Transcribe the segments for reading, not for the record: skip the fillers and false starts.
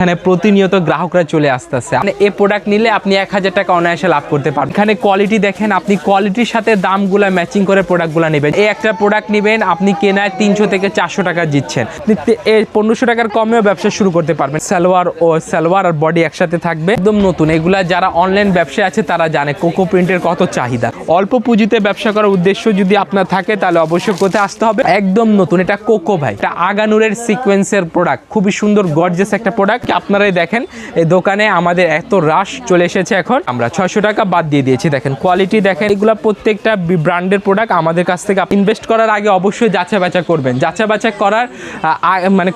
এখানে প্রতিনিয়ত গ্রাহকরা চলে আসতেছে। মানে এই প্রোডাক্ট নিলে আপনি 1000 টাকা অনায়াসে লাভ করতে পারবেন। এখানে কোয়ালিটি দেখেন, আপনি কোয়ালিটির সাথে দামগুলা ম্যাচিং করে প্রোডাক্টগুলো নেবেন। এই একটা প্রোডাক্ট নেবেন, আপনি কেনায় 300 থেকে 400 টাকা জিতছেন। এই 1500 টাকার কমেও ব্যবসা শুরু করতে পারবেন। সালোয়ার আর বডি একসাথে থাকবে, একদম নতুন। এগুলা যারা অনলাইন ব্যবসায় আছে তারা জানে কোকো প্রিন্টের কত চাহিদা। অল্প পুঁজিতে ব্যবসা করার উদ্দেশ্য যদি আপনার থাকে তাহলে অবশ্যই কোথায় আসতে হবে, একদম নতুন। এটা কোকো ভাই, এটা আগানুরের সিকোয়েন্সের প্রোডাক্ট, খুবই সুন্দর গর্জিয়াস একটা প্রোডাক্ট। আপনারাই দেখেন এই দোকানে আমাদের এত রাশ চলে এসেছে। এখন আমরা 600 টাকা বাদ দিয়ে দিয়েছি। দেখেন কোয়ালিটি দেখেন, এগুলা প্রত্যেকটা ব্র্যান্ডের প্রোডাক্ট। আমাদের কাছ থেকে ইনভেস্ট করার আগে অবশ্যই যাচাই বাছাই করবেন। যাচাই বাছাই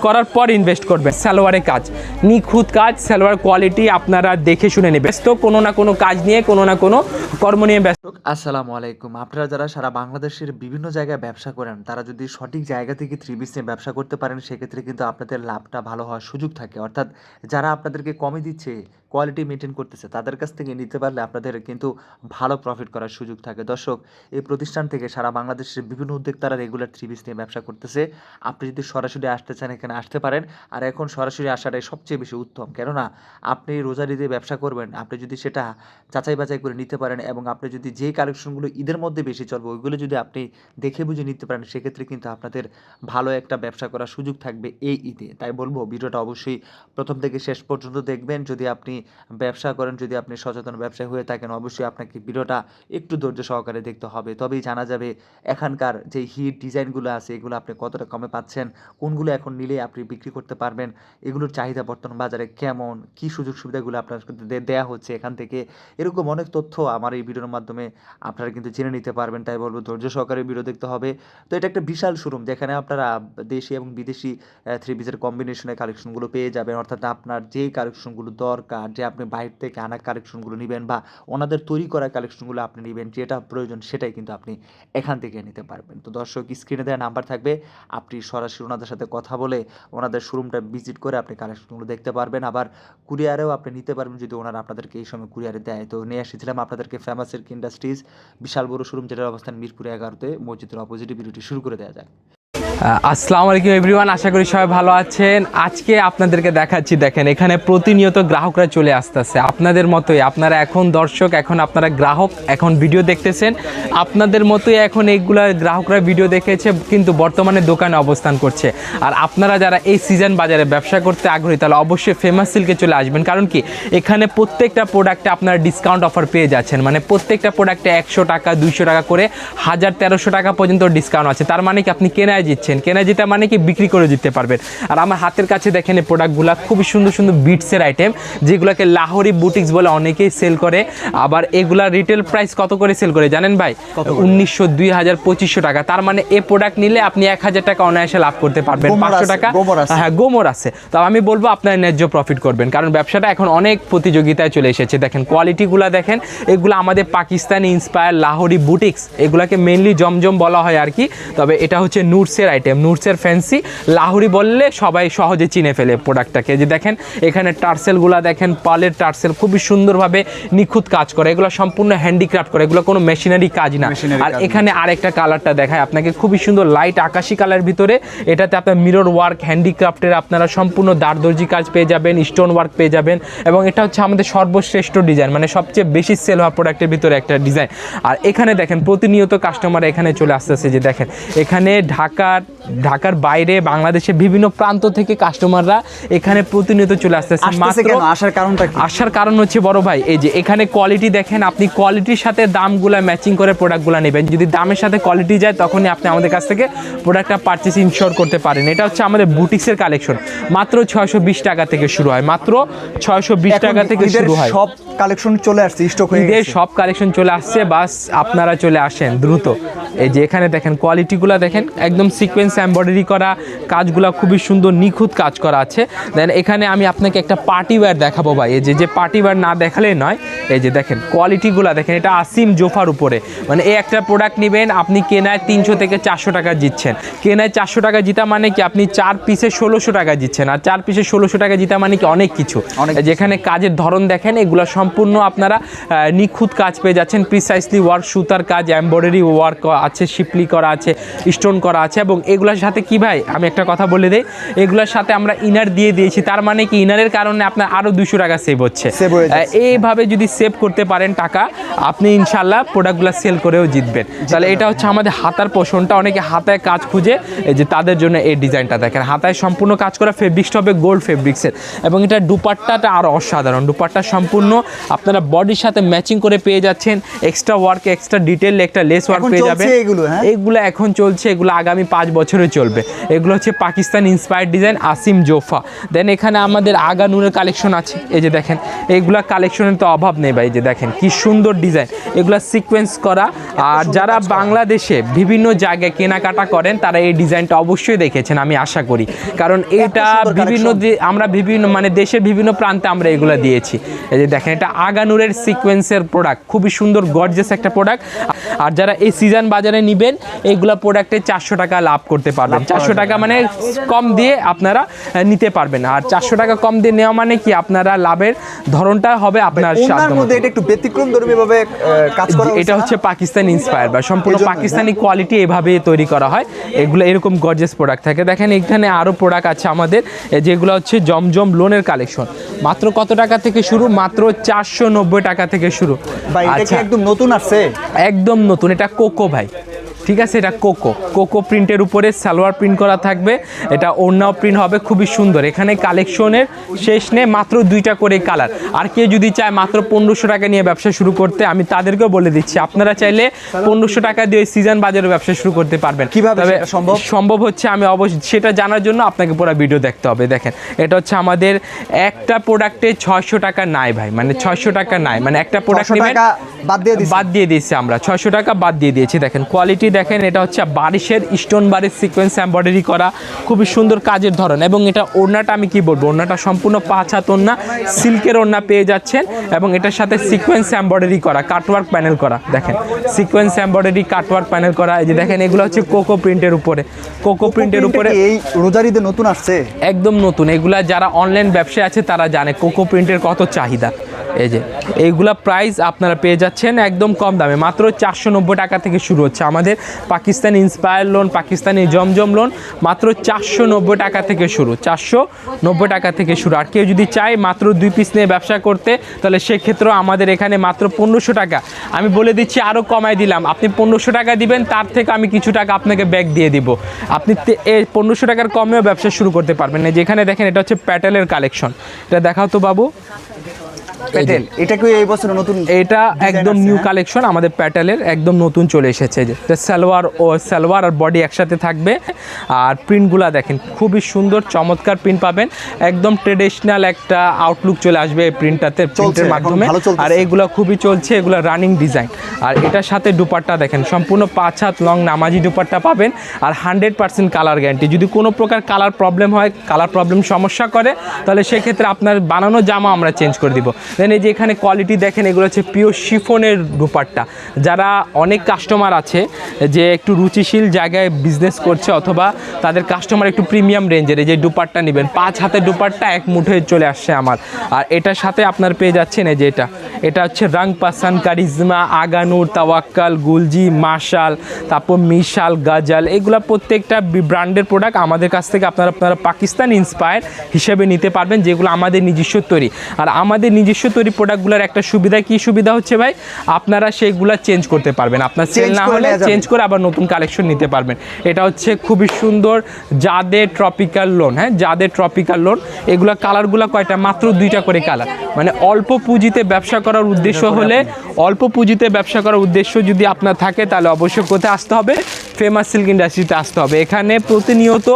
করার পর ইনভেস্ট করবেন। সালোয়ারের কাজ নিখুঁত কাজ, সালোয়ার কোয়ালিটি আপনারা দেখে শুনে নেবেন। ব্যস্ত কোনো না কোনো কাজ নিয়ে, কোনো না কোনো কর্ম নিয়ে ব্যস্ত। আসসালামু আলাইকুম। আপনারা যারা সারা বাংলাদেশের বিভিন্ন জায়গায় ব্যবসা করেন, তারা যদি সঠিক জায়গা থেকে থ্রি পিস নিয়ে ব্যবসা করতে পারেন, সেক্ষেত্রে কিন্তু আপনাদের লাভটা ভালো হওয়ার সুযোগ থাকে। অর্থাৎ যারা আপনাদেরকে কমে দিচ্ছে, কোয়ালিটি মেনটেন করতেছে, তাদের কাছ থেকে নিতে পারলে আপনাদের কিন্তু ভালো প্রফিট করার সুযোগ থাকে। দর্শক, এই প্রতিষ্ঠান থেকে সারা বাংলাদেশের বিভিন্ন উদ্যোক্তারা রেগুলার থ্রি পিস নিয়ে ব্যবসা করতেছে। আপনি যদি সরাসরি আসতে চান, এখানে আসতে পারেন। আর এখন সরাসরি আসাটাই সবচেয়ে বেশি উত্তম, কেননা আপনি রোজার ঈদে ব্যবসা করবেন, আপনি যদি সেটা যাচাই বাছাই করে নিতে পারেন এবং আপনি যদি যে কালেকশনগুলো ঈদের মধ্যে বেশি চলবে ওইগুলো যদি আপনি দেখে বুঝে নিতে পারেন, সেক্ষেত্রে কিন্তু আপনাদের ভালো একটা ব্যবসা করার সুযোগ থাকবে এই ঈদে। তাই বলবো, ভিডিওটা অবশ্যই প্রথম থেকে শেষ পর্যন্ত দেখবেন। যদি আপনি ব্যবসা করেন, যদি আপনি সচেতন ব্যবসায়ী হয়ে থাকেন, অবশ্যই আপনাকে ভিডিওটা একটু ধৈর্য সহকারে দেখতে হবে। তবেই জানা যাবে এখানকার যে হিট ডিজাইনগুলো আছে এগুলো আপনি কতটা কমে পাচ্ছেন, কোনগুলো এখন নিলে আপনি বিক্রি করতে পারবেন, এগুলোর চাহিদা বর্তমান বাজারে কেমন, কি সুযোগ সুবিধাগুলো আপনার দেওয়া হচ্ছে এখান থেকে, এরকম অনেক তথ্য আমার এই ভিডিওর মাধ্যমে আপনারা কিন্তু জেনে নিতে পারবেন। তাই বলবো, ধৈর্য সহকারে ভিডিও দেখতে হবে। তো এটা একটা বিশাল শোরুম, যেখানে আপনারা দেশি এবং বিদেশি থ্রি পিসের কম্বিনেশনের কালেকশনগুলো পেয়ে যাবেন। অর্থাৎ আপনার যেই কালেকশনগুলো দরকার, যে আপনি বাইরে থেকে আনা কালেকশনগুলো নেবেন বা ওনাদের তৈরি করা কালেকশনগুলো আপনি নেবেন, যেটা প্রয়োজন সেটাই কিন্তু আপনি এখান থেকে নিতে পারবেন। তো দর্শক, স্ক্রিনে দেওয়া নাম্বার থাকবে, আপনি সরাসরি ওনাদের সাথে কথা বলে ওনাদের শোরুমটা ভিজিট করে আপনি কালেকশনগুলো দেখতে পারবেন। আবার কুরিয়ারেও আপনি নিতে পারবেন যদি ওনারা আপনাদেরকে এই সময় কুরিয়ারে দেয়। তো নিয়ে এসেছিলাম আপনাদেরকে ফেমাস সিল্ক ইন্ডাস্ট্রিজ, বিশাল বড় শোরুম, যেটার অবস্থান মিরপুর 11-তে, মসজিদের অপোজিটে। ভিডিওটি শুরু করে দেওয়া যায়। আসসালামু আলাইকুম এভরিওয়ান, আশা করি সবাই ভালো আছেন। আজকে আপনাদেরকে দেখাচ্ছি, দেখেন এখানে প্রতিনিয়ত গ্রাহকরা চলে আসতেছে। আপনাদের মতোই আপনারা এখন দর্শক, এখন আপনারা গ্রাহক, এখন ভিডিও দেখতেছেন। আপনাদের মতোই এখন এইগুলা গ্রাহকরা ভিডিও দেখেছে, কিন্তু বর্তমানে দোকানে অবস্থান করছে। আর আপনারা যারা এই সিজন বাজারে ব্যবসা করতে আগ্রহী, তাহলে অবশ্যই ফেমাস সিল্কে চলে আসবেন। কারণ কি, এখানে প্রত্যেকটা প্রোডাক্টে আপনারা ডিসকাউন্ট অফার পেয়ে যাচ্ছেন। মানে প্রত্যেকটা প্রোডাক্টে 100 টাকা 200 টাকা করে 1300 টাকা পর্যন্ত ডিসকাউন্ট আছে। তার মানে কি, আপনি কেনায় জিতছেন। কেনা যেটা মানে কি, বিক্রি করে দিতে পারবেন। আর আমার হাতের কাছে দেখেন এই প্রোডাক্টগুলো খুবই সুন্দর সুন্দর বিটসের আইটেম, যেগুলোকে লাহোরি বুটিক্স বলে অনেকেই সেল করে। আবার এগুলা রিটেল প্রাইস কত করে সেল করে জানেন ভাই? 1900, 2000, 2500 টাকা। তার মানে এই প্রোডাক্ট নিলে আপনি 1000 টাকা অনায়াসে লাভ করতে পারবেন। 500 টাকা হ্যাঁ গোমর আছে। তো আমি বলবো আপনার ন্যায্য প্রফিট করবেন, কারণ ব্যবসাটা এখন অনেক প্রতিযোগিতায় চলে এসেছে। দেখেন কোয়ালিটিগুলো দেখেন, এগুলো আমাদের পাকিস্তানি ইন্সপায়ার লাহোরি বুটিক্স, এগুলাকে মেনলি জমজম বলা হয় আর কি। তবে এটা হচ্ছে নুটসের আইটেম, নুটসের ফ্যান্সি। লাহোরি বললে সবাই সহজে চিনে ফেলে প্রোডাক্টটাকে। যে দেখেন এখানে টার্সেলগুলো দেখেন, পালের টার্সেল খুবই সুন্দরভাবে নিখুঁত কাজ করে, এগুলো সম্পূর্ণ হ্যান্ডিক্রাফট করে, এগুলো কোনো মেশিনারি কাজ না। আর এখানে আরেকটা কালারটা দেখায় আপনাকে, খুবই সুন্দর লাইট আকাশি কালারের ভিতরে। এটাতে আপনার মিরর ওয়ার্ক, হ্যান্ডিক্রাফটের আপনারা সম্পূর্ণ দারদর্জি কাজ পেয়ে যাবেন, স্টোন ওয়ার্ক পেয়ে যাবেন। এবং এটা হচ্ছে আমাদের সর্বশ্রেষ্ঠ ডিজাইন, মানে সবচেয়ে বেশি সেল হওয়া প্রোডাক্টের ভিতরে একটা ডিজাইন। আর এখানে দেখেন প্রতিনিয়ত কাস্টমার এখানে চলে আসতেছে। যে দেখেন এখানে ঢাকার বাইরে বাংলাদেশের বিভিন্ন প্রান্ত থেকে কাস্টমাররা এখানে প্রতিনিয়ত চলে আসতেছে। আসার কারণ হচ্ছে বড় ভাই, এই যে এখানে কোয়ালিটি দেখেন, আপনি কোয়ালিটির সাথে দামগুলা ম্যাচিং করে প্রোডাক্টগুলো নেবেন। যদি দামের সাথে কোয়ালিটি যায়, তখনই আপনি আমাদের কাছ থেকে প্রোডাক্টটা পারচেস ইনশিওর করতে পারেন। এটা হচ্ছে আমাদের বুটিক্সের কালেকশন, মাত্র 620 টাকা থেকে শুরু হয়, মাত্র 620 টাকা থেকে শুরু হয়। সব কালেকশন চলে আসছে, স্টক হয়ে গেছে, সব কালেকশন চলে আসছে, বাস আপনারা চলে আসেন দ্রুত। এই যে এখানে দেখেন কোয়ালিটিগুলো দেখেন, একদম সিকোয়েন্স এমব্রয়ডারি করা কাজগুলো খুবই সুন্দর নিখুঁত কাজ করা আছে। দেন এখানে আমি আপনাকে একটা পার্টি ওয়্যার দেখাবো ভাই। এই যে পার্টি ওয়্যার না দেখালেই নয়। এই যে দেখেন কোয়ালিটিগুলো দেখেন, এটা আসিম জোফার উপরে। মানে এই একটা প্রোডাক্ট নেবেন, আপনি কেনায় 300 থেকে 400 টাকা জিতছেন। কেনায় 400 টাকা জিতা মানে কি, আপনি 4 পিসে 1600 টাকা জিতছেন। আর 4 পিসে 1600 টাকা জিতা মানে কি অনেক কিছু। যেখানে কাজের ধরন দেখেন, এগুলো সম্পূর্ণ আপনারা নিখুঁত কাজ পেয়ে যাচ্ছেন, প্রিসাইসলি ওয়ার্ক, সুতার কাজ, এমব্রয়ডারি ওয়ার্ক আছে, শিপলি করা আছে, স্টোন করা আছে। এবং এগুলোর সাথে কি ভাই আমি একটা কথা বলে দিই, এগুলোর সাথে আমরা ইনার দিয়ে দিয়েছি, তার মানে কি ইনারের কারণে আপনার আরও 200 টাকা সেভ হচ্ছে। এইভাবে যদি সেভ করতে পারেন টাকা, আপনি ইনশাল্লাহ প্রোডাক্টগুলো সেল করেও জিতবেন। তাহলে এটা হচ্ছে আমাদের হাতার পোষণটা, অনেকে হাতায় কাজ খুঁজে, এই যে তাদের জন্য এই ডিজাইনটা দেখেন, হাতায় সম্পূর্ণ কাজ করা, ফেব্রিক্সটা হবে গোল্ড ফেব্রিক্সের। এবং এটা দুপাট্টাটা আরও অসাধারণ, দুপাট্টা সম্পূর্ণ আপনারা বডির সাথে ম্যাচিং করে পেয়ে যাচ্ছেন, এক্সট্রা ওয়ার্ক, এক্সট্রা ডিটেল, একটা লেস ওয়ার্ক পেয়ে যাবেন। এগুলো এখন চলছে, এগুলো আগামী 5 বছরে চলবে। এগুলো হচ্ছে পাকিস্তান ইন্সপায়ার্ড ডিজাইন, আসিম জোফা। দেন এখানে আমাদের আগা নূরের কালেকশন আছে, এই যে দেখেন এইগুলা কালেকশনের তো অভাব নেই ভাই, যে দেখেন কি সুন্দর ডিজাইন, এগুলা সিকোয়েন্স করা। আর যারা বাংলাদেশে বিভিন্ন জায়গায় কেনাকাটা করেন তারা এই ডিজাইনটা অবশ্যই দেখেছেন আমি আশা করি, কারণ এটা আমরা বিভিন্ন মানে দেশের বিভিন্ন প্রান্তে আমরা এগুলো দিয়েছি। এই যে দেখেন এটা আগানুরের সিকোয়েন্সের প্রোডাক্ট, খুবই সুন্দর গর্জিয়াস একটা প্রোডাক্ট। আর যারা এই সিজন বাজারে নেবেন এইগুলা প্রোডাক্টে 400 টাকা লাভ করতে পারবেন, 400 টাকা মানে কম দিয়ে আপনারা নিতে পারবেন। আর 400 টাকা কম দিয়ে নেওয়া মানে কি আপনারা লাভের ধরনটা হবে আপনার সাধ্যমতো। এটা একটু ব্যতিক্রমধর্মীভাবে কাজ করা, এটা হচ্ছে পাকিস্তান ইন্সপায়ার বা সম্পূর্ণ পাকিস্তানি কোয়ালিটি এভাবে তৈরি করা হয়, এগুলো এরকম গর্জিয়াস প্রোডাক্ট থাকে। দেখেন এখানে আরও প্রোডাক্ট আছে আমাদের, যেগুলো হচ্ছে জমজম লোনের কালেকশন। মাত্র কত টাকা থেকে শুরু? মাত্র 490 টাকা থেকে শুরু। আচ্ছা একদম নতুন আসছে, একদম নতুন, এটা কোকো ভাই, ঠিক আছে, এটা কোকো প্রিন্টের উপরে সালোয়ার প্রিন্ট করা থাকবে, এটা ওড়নাও প্রিন্ট হবে, খুবই সুন্দর। এখানে কালেকশনের শেষ নেই, মাত্র 2টা করে কালার। আর কেউ যদি চায় মাত্র 1500 টাকা নিয়ে ব্যবসা শুরু করতে, আমি তাদেরকেও বলে দিচ্ছি আপনারা চাইলে 1500 টাকা দিয়ে সিজন বাজারে ব্যবসা শুরু করতে পারবেন। কিভাবে সম্ভব হচ্ছে আমি অবশ্যই সেটা জানার জন্য আপনাকে পুরো ভিডিও দেখতে হবে। দেখেন এটা হচ্ছে আমাদের একটা প্রোডাক্টে 600 টাকা নাই ভাই, মানে 600 টাকা নাই, মানে একটা প্রোডাক্ট নেবেন বাদ দিয়ে দিয়েছি আমরা, 600 টাকা বাদ দিয়ে দিয়েছি। দেখেন কোয়ালিটি দেখেন, এটা হচ্ছে বারিশের স্টোন বারিশ সিকোয়েন্স এমব্রয়ডারি করা, খুবই সুন্দর কাজের ধরন। এবং এটা ওড়নাটা আমি কি বলবো, ওড়নাটা সম্পূর্ণ 5 হাত ওড়না, সিল্কের ওড়না পেয়ে যাচ্ছেন। এবং এটার সাথে সিকোয়েন্স এমব্রয়ডারি করা, কাটওয়ার্ক প্যানেল করা, দেখেন সিকোয়েন্স এমব্রয়ডারি কাটওয়ার্ক প্যানেল করা। এই যে দেখেন এগুলো হচ্ছে কোকো প্রিন্টের উপরে, কোকো প্রিন্টের উপরে এই রোজারিতে নতুন আসছে, একদম নতুন। এগুলা যারা অনলাইন ব্যবসায় আছে তারা জানে কোকো প্রিন্টের কত চাহিদা। এই যে এইগুলা প্রাইস আপনারা পেয়ে যাচ্ছেন একদম কম দামে, মাত্র 490 টাকা থেকে শুরু হচ্ছে আমাদের পাকিস্তান ইন্সপায়ার লোন, পাকিস্তানি জমজম লোন, মাত্র 490 টাকা থেকে শুরু, 490 টাকা থেকে শুরু। আর কেউ যদি চায় মাত্র 2 পিস নিয়ে ব্যবসা করতে, তাহলে সেক্ষেত্রেও আমাদের এখানে মাত্র 1500 টাকা, আমি বলে দিচ্ছি আরও কমায় দিলাম, আপনি 1500 টাকা দিবেন, তার থেকে আমি কিছু টাকা আপনাকে ব্যাক দিয়ে দিব, আপনি এই 1500 টাকার কমেও ব্যবসা শুরু করতে পারবেন। না যেখানে দেখেন এটা হচ্ছে প্যাটেলের কালেকশন, এটা দেখাও তো বাবু। প্যাটেল এটা কি এই বছর নতুন? এটা একদম নিউ কালেকশন আমাদের প্যাটেলের, একদম নতুন চলে এসেছে। যে সালোয়ার আর বডি একসাথে থাকবে। আর প্রিন্টগুলা দেখেন খুবই সুন্দর চমৎকার প্রিন্ট পাবেন, একদম ট্রেডিশনাল একটা আউটলুক চলে আসবে এই প্রিন্টের মাধ্যমে। আর এগুলো খুবই চলছে, এগুলো রানিং ডিজাইন। আর এটার সাথে দুপাট্টা দেখেন সম্পূর্ণ 5 হাত লং নামাজি দুপাট্টা পাবেন। আর 100% কালার গ্যারান্টি, যদি কোনো প্রকার কালার প্রবলেম হয়, কালার প্রবলেম সমস্যা করে, তাহলে সেক্ষেত্রে আপনার বানানো জামা আমরা চেঞ্জ করে দিব। দেন এই যে এখানে কোয়ালিটি দেখেন, এগুলো হচ্ছে পিওর শিফনের দুপাট্টা। যারা অনেক কাস্টমার আছে যে একটু রুচিশীল জায়গায় বিজনেস করছে, অথবা তাদের কাস্টমার একটু প্রিমিয়াম রেঞ্জের, এই যে দুপাট্টা নেবেন, 5 হাতের দুপাট্টা এক মুঠোয় চলে আসছে আমার। আর এটার সাথে আপনার পেয়ে যাচ্ছেন এই যে এটা হচ্ছে রং পাসান, কারিজমা, আগানুর, তাওয়াক্কাল, গুলজি, মাশাল, তারপর মিশাল, গাজাল, এগুলো প্রত্যেকটা ব্র্যান্ডের প্রোডাক্ট আমাদের কাছ থেকে আপনারা পাকিস্তান ইন্সপায়ার হিসেবে নিতে পারবেন, যেগুলো আমাদের নিজস্ব তৈরি। আর আমাদের নিজস্ব তৈরি প্রোডাক্টগুলোর একটা সুবিধা, কি সুবিধা হচ্ছে ভাই, আপনারা সেইগুলো চেঞ্জ করতে পারবেন, আপনার সেল না হলে চেঞ্জ করে আবার নতুন কালেকশন নিতে পারবেন। এটা হচ্ছে খুবই সুন্দর জাদের ট্রপিক্যাল লোন, হ্যাঁ জাদের ট্রপিক্যাল লোন। এগুলো কালারগুলো কয়টা, মাত্র 2টা করে কালার। মানে অল্প পুঁজিতে ব্যবসা করার উদ্দেশ্য হলে, অল্প পুঁজিতে ব্যবসা করার উদ্দেশ্য যদি আপনার থাকে, তাহলে অবশ্যই কোথায় আসতে হবে, ফেমাস সিল্ক ইন্ডাস্ট্রিতে আসতে হবে। এখানে প্রতিনিয়ত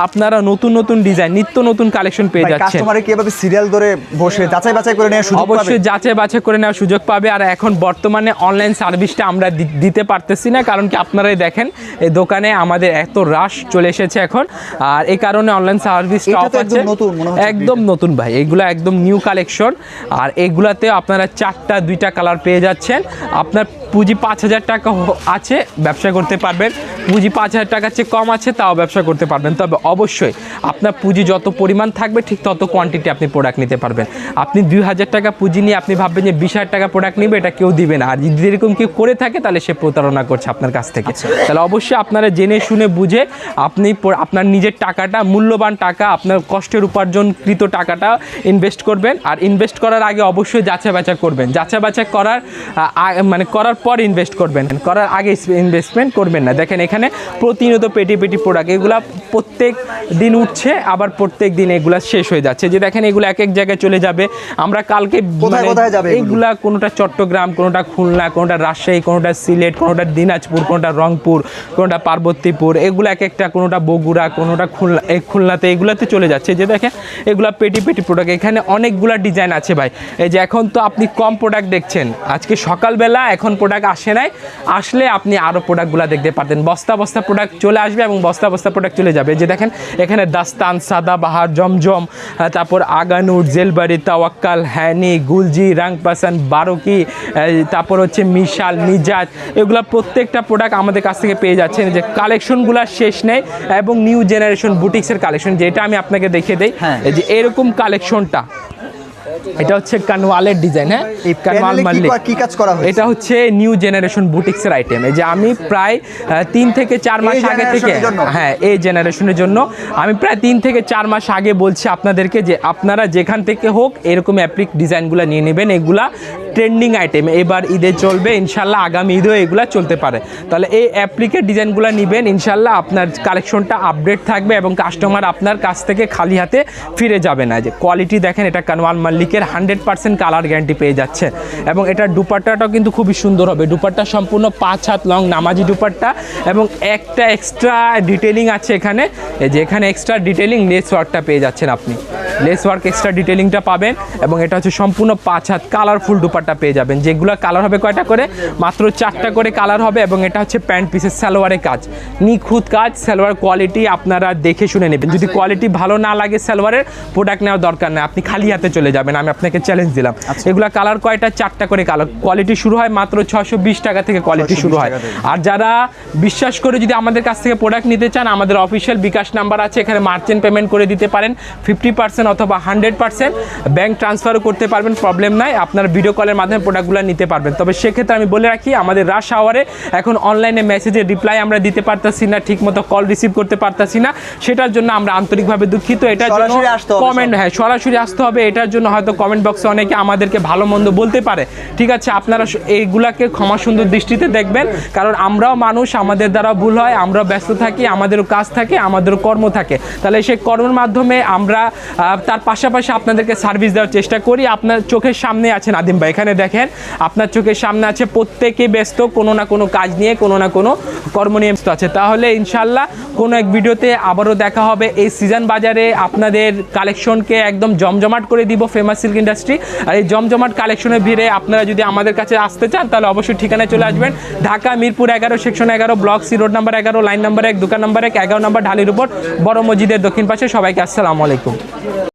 আপনারা নতুন নতুন ডিজাইন, নিত্য নতুন কালেকশন পেয়ে যাচ্ছেন। কাস্টমারে কিভাবে সিরিয়াল ধরে বসে যাচাই বাছাই করে নেওয়ার সুযোগ পাবে, অবশ্যই যাচাই বাছাই করে নেওয়ার সুযোগ পাবে। আর এখন বর্তমানে অনলাইন সার্ভিসটা আমরা দিতে পারতেছি না, কারণ কি আপনারাই দেখেন এই দোকানে আমাদের এত রাশ চলে এসেছে এখন। আর এই কারণে অনলাইন সার্ভিসটা অফ আছে, একদম নতুন ভাই, এগুলো একদম নিউ কালেকশন। আর এগুলাতে আপনারা 2টা কালার পেয়ে যাচ্ছেন। আপনার পুঁজি 5,000 টাকা আছে ব্যবসা করতে পারবেন, পুঁজি 5,000 টাকার চেয়ে কম আছে তাও ব্যবসা করতে পারবেন। তবে অবশ্যই আপনার পুঁজি যত পরিমাণ থাকবে ঠিক তত কোয়ান্টিটি আপনি প্রোডাক্ট নিতে পারবেন। আপনি 2,000 টাকা পুঁজি নিয়ে আপনি ভাববেন যে 20,000 টাকা প্রোডাক্ট নিবে, এটা কেউ দিবে না। আর যদি এরকম কেউ করে থাকে তাহলে সে প্রতারণা করছে আপনার কাছ থেকে। তাহলে অবশ্যই আপনারা জেনে শুনে বুঝে আপনি আপনার নিজের টাকাটা, মূল্যবান টাকা, আপনার কষ্টের উপার্জনকৃত টাকাটা ইনভেস্ট করবেন। আর ইনভেস্ট করার আগে অবশ্যই যাচাই বাছাই করবেন। যাচাই বাছাই করার করার পর ইনভেস্ট করবেন, করার আগে ইনভেস্টমেন্ট করবেন না। দেখেন এখানে প্রতিনিয়ত পেটি পেটি প্রোডাক্ট, এগুলা প্রত্যেক দিন উঠছে, আবার প্রত্যেক দিন এগুলা শেষ হয়ে যাচ্ছে। যে দেখেন এগুলো এক এক জায়গায় চলে যাবে। আমরা কালকে কোথায় যাবে এগুলা কোনোটা চট্টগ্রাম, কোনোটা খুলনা, কোনোটা রাজশাহী, কোনোটা সিলেট, কোনোটা দিনাজপুর, কোনোটা রংপুর, কোনোটা পার্বতীপুর, এগুলো এক একটা, কোনোটা বগুড়া, কোনোটা খুলনাতে, এগুলাতে চলে যাচ্ছে। যে দেখেন এগুলা পেটি পেটি প্রোডাক্ট, এখানে অনেকগুলা ডিজাইন আছে ভাই। এই যে এখন তো আপনি কম প্রোডাক্ট দেখছেন, আজকে সকালবেলা এখন প্রোডাক্ট আসে নাই, আসলে আপনি আরও প্রোডাক্টগুলো দেখতে পারতেন। বস্তা বস্তা প্রোডাক্ট চলে আসবে এবং বস্তা বস্তা প্রোডাক্ট চলে যাবে। যে দেখেন এখানে দাস্তান, সাদাবাহার, জমজম, তারপর আগানুর, জেলবাড়ি, তাওয়াক্কাল, হ্যানি, গুলজি, রাংপাসান, বারোকি, তারপর হচ্ছে মিশাল, নিজাজ, এগুলো প্রত্যেকটা প্রোডাক্ট আমাদের কাছ থেকে পেয়ে যাচ্ছেন। যে কালেকশনগুলো শেষ নেই এবং নিউ জেনারেশন বুটিক্সের কালেকশন, যেটা আমি আপনাকে দেখিয়ে দিই। এই যে এরকম কালেকশনটা, এটা হচ্ছে কানওয়ালের ডিজাইন। হ্যাঁ, কানওয়াল মাল্লিক, কি কাজ করা হয়েছে? এটা হচ্ছে নিউ জেনারেশন বুটিক্সের আইটেম। এই যে আমি প্রায় 3 থেকে 4 মাস আগে থেকে, হ্যাঁ এই জেনারেশনের জন্য আমি প্রায় 3 থেকে 4 মাস আগে বলছি আপনাদেরকে যে আপনারা যেখান থেকে হোক এরকম অ্যাপ্লিক ডিজাইনগুলো নিয়ে নেবেন। এগুলা ট্রেন্ডিং আইটেম, এবার ঈদে চলবে ইনশাল্লাহ, আগামী ঈদেও এগুলো চলতে পারে। তাহলে এই অ্যাপ্লিকের ডিজাইনগুলো নেবেন, ইনশাল্লাহ আপনার কালেকশনটা আপডেট থাকবে এবং কাস্টমার আপনার কাছ থেকে খালি হাতে ফিরে যাবে না। যে কোয়ালিটি দেখেন, এটা কানওয়াল মাল্লিকের 100% কালার গ্যারান্টি পেয়ে যাচ্ছে। এবং এটার দুপাট্টাটাও কিন্তু খুবই সুন্দর হবে। দুপাট্টা সম্পূর্ণ 5 হাত লং নামাজি দুপাট্টা এবং একটা এক্সট্রা ডিটেলিং আছে এখানে। এই যে এখানে এক্সট্রা ডিটেলিং লেস ওয়ার্কটা পেয়ে যাচ্ছেন আপনি, লেস ওয়ার্ক এক্সট্রা ডিটেলিংটা পাবেন। এবং এটা হচ্ছে সম্পূর্ণ 5 হাত কালারফুল দুপাট্টা পেয়ে যাবেন। যেগুলো কালার হবে কয়টা করে, মাত্র 4টা করে কালার হবে। এবং এটা হচ্ছে প্যান্ট পিসের সালোয়ারের কাজ, নিখুঁত কাজ। সালোয়ার কোয়ালিটি আপনারা দেখে শুনে নেবেন। যদি কোয়ালিটি ভালো না লাগে সালোয়ারের, প্রোডাক্ট নেওয়ার দরকার নেই, আপনি খালি হাতে চলে যাবেন। আমি আপনাকে চ্যালেঞ্জ দিলাম। এগুলা কালার কয়টা, 4টা করে কালার। কোয়ালিটি শুরু হয় মাত্র 620 টাকা থেকে কোয়ালিটি শুরু হয়। আর যারা বিশ্বাস করে যদি আমাদের কাছ থেকে প্রোডাক্ট নিতে চান, আমাদের অফিসিয়াল বিকাশ নাম্বার আছে, এখানে মার্চেন্ট পেমেন্ট করে দিতে পারেন 50% অথবা 100%, ব্যাংক ট্রান্সফারও করতে পারবেন, প্রবলেম নাই। আপনার ভিডিও কলের মাধ্যমে প্রোডাক্টগুলো নিতে পারবেন। তবে সেক্ষেত্রে আমি বলে রাখি, আমাদের রাশ আওয়ারে এখন অনলাইনে মেসেজের রিপ্লাই আমরা দিতে পারতাছি না, ঠিকমতো কল রিসিভ করতে পারতাছি না, সেটার জন্য আমরা আন্তরিকভাবে দুঃখিত। এটার জন্য কমেন্ট, হ্যাঁ সরাসরি আসতে হবে। এটার জন্য হয়তো কমেন্ট বক্সে অনেকে আমাদেরকে ভালো মন্দ বলতে পারে, ঠিক আছে, আপনারা এইগুলাকে ক্ষমা সুন্দর দৃষ্টিতে দেখবেন। কারণ আমরাও মানুষ, আমাদের দ্বারা ভুল হয়, আমরাও ব্যস্ত থাকি, আমাদেরও কাজ থাকে, আমাদেরও কর্ম থাকে। তাহলে সেই কর্মের মাধ্যমে আমরা তার পাশাপাশি আপনাদেরকে সার্ভিস দেওয়ার চেষ্টা করি। আপনার চোখের সামনে আছেন আদিম ভাই, এখানে দেখেন আপনার চোখের সামনে আছে, প্রত্যেকে ব্যস্ত কোনো না কোনো কাজ নিয়ে, কোনো না কোনো কর্ম নিয়ে ব্যস্ত আছে। তাহলে ইনশাল্লাহ কোনো এক ভিডিওতে আবারও দেখা হবে। এই সিজন বাজারে আপনাদের কালেকশনকে একদম জমজমাট করে দিব ফেমাস সিল্ক ইন্ডাস্ট্রি। আর এই জমজমাট কালেকশনের ভিড়ে আপনারা যদি আমাদের কাছে আসতে চান, তাহলে অবশ্যই ঠিকানায় চলে আসবেন। Dhaka Mirpur 11, section 11, block C, road number 11, line number 1, দোকান নাম্বার 1, 11 নম্বর ঢালির উপর, বড় মসজিদের দক্ষিণ পাশে। সবাইকে আসসালামু আলাইকুম।